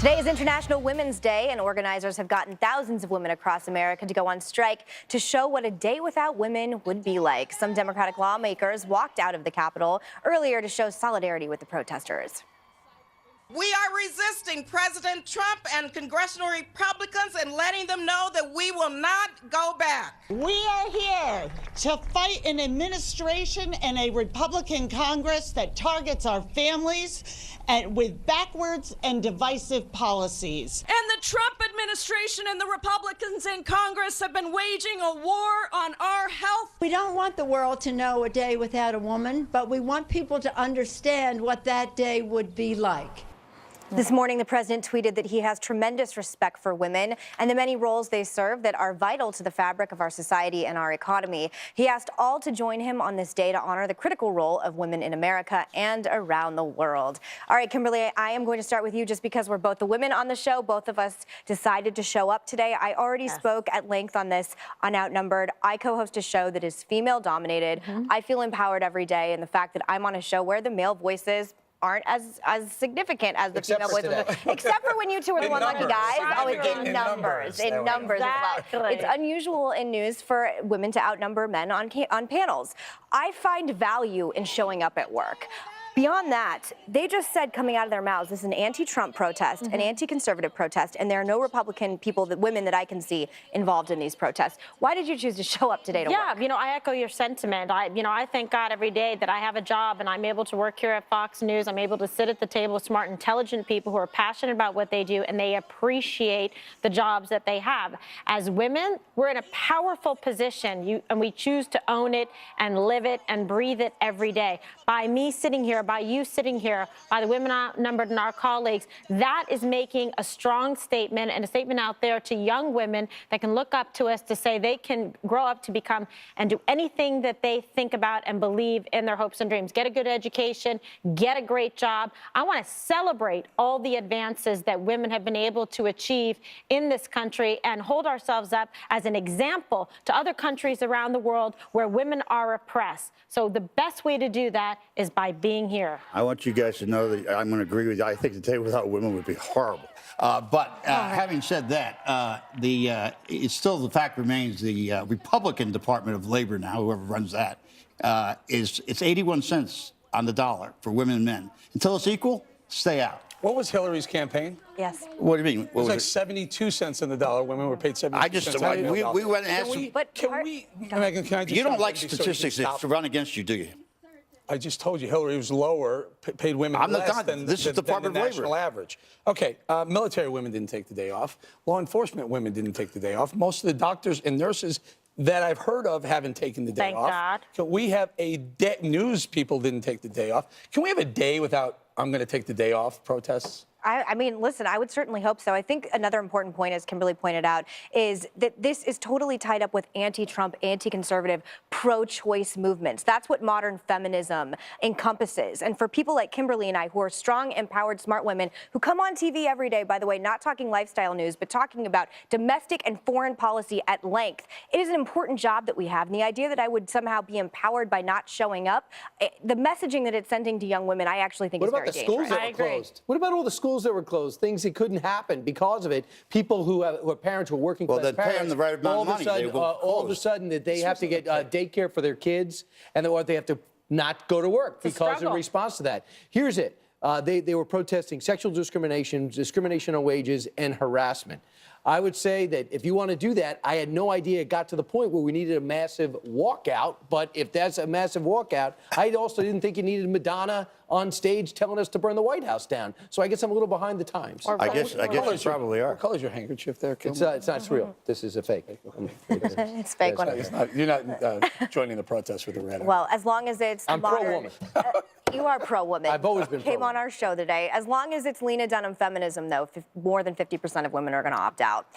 Today is International Women's Day, and organizers have gotten thousands of women across America to go on strike to show what a day without women would be like. Some Democratic lawmakers walked out of the Capitol earlier to show solidarity with the protesters. We are resisting President Trump and congressional Republicans and letting them know that we will not go back. We are here to fight an administration and a Republican Congress that targets our families and with backwards and divisive policies. And the Trump administration and the Republicans in Congress have been waging a war on our health. We don't want the world to know a day without a woman, but we want people to understand what that day would be like. This morning, the president tweeted that he has tremendous respect for women and the many roles they serve that are vital to the fabric of our society and our economy. He asked all to join him on this day to honor the critical role of women in America and around the world. All right, Kimberly, I am going to start with you just because we're both the women on the show. Both of us decided to show up today. I already spoke at length on this on Outnumbered. I co-host a show that is female-dominated. I feel empowered every day, and the fact that I'm on a show where the male voices aren't as significant as the female voices, except for when you two are the one lucky guys. Oh, in numbers as well. It's unusual in news for women to outnumber men on panels. I find value in showing up at work. Beyond that, they just said coming out of their mouths, this is an anti-Trump protest, an anti-conservative protest, and there are no Republican people, women that I can see involved in these protests. Why did you choose to show up today to work? Yeah, you know, I echo your sentiment. I thank God every day that I have a job and I'm able to work here at Fox News. I'm able to sit at the table with smart, intelligent people who are passionate about what they do and they appreciate the jobs that they have. As women, we're in a powerful position, and we choose to own it and live it and breathe it every day. By me sitting here, by you sitting here, by the women outnumbered and our colleagues, that is making a strong statement and a statement out there to young women that can look up to us to say they can grow up to become and do anything that they think about and believe in their hopes and dreams. Get a good education, get a great job. I want to celebrate all the advances that women have been able to achieve in this country and hold ourselves up as an example to other countries around the world where women are oppressed. So the best way to do that is by being here. I want you guys to know that I'm going to agree with you. I think the day without women would be horrible. Having said that, it's still the fact remains the Republican Department of Labor now, whoever runs that, it's 81 cents on the dollar for women and men. Until it's equal, stay out. What was Hillary's campaign? Yes. What do you mean? It was like 72 cents on the dollar. Women were paid 72 cents on the dollar. We went and asked them. Megan, can I just You don't like statistics that run against you, do you? I just told you Hillary was lower, paid women less than the national average. Okay, military women didn't take the day off. Law enforcement women didn't take the day off. Most of the doctors and nurses that I've heard of haven't taken the day off. Thank God. Can we have a day? News people didn't take the day off. Can we have a day without I'm going to take the day off protests? I mean, listen, I would certainly hope so. I think another important point, as Kimberly pointed out, is that this is totally tied up with anti-Trump, anti-conservative, pro-choice movements. That's what modern feminism encompasses. And for people like Kimberly and I, who are strong, empowered, smart women, who come on TV every day, by the way, not talking lifestyle news, but talking about domestic and foreign policy at length, it is an important job that we have. And the idea that I would somehow be empowered by not showing up, the messaging that it's sending to young women, I actually think is very dangerous. What about the schools that were closed? What about all the schools that were closed, things that couldn't happen because of it? People who are parents who are working class they're paying the right amount of money. All of a sudden that they have to get daycare for their kids, and they have to not go to work because in response to that. Here's it. They were protesting sexual discrimination, discrimination on wages, and harassment. I would say that if you want to do that, I had no idea it got to the point where we needed a massive walkout. But if that's a massive walkout, I also didn't think you needed Madonna on stage telling us to burn the White House down. So I guess I'm a little behind the times. I guess you probably are. What color is your handkerchief there, Kim? It's not real. This is a fake. It's fake. You're not joining the protest with the red. Well, as long as it's I'm pro-woman. You are pro-woman. I've always been pro-woman. Came on our show today. As long as it's Lena Dunham feminism, though, more than 50% of women are going to opt out.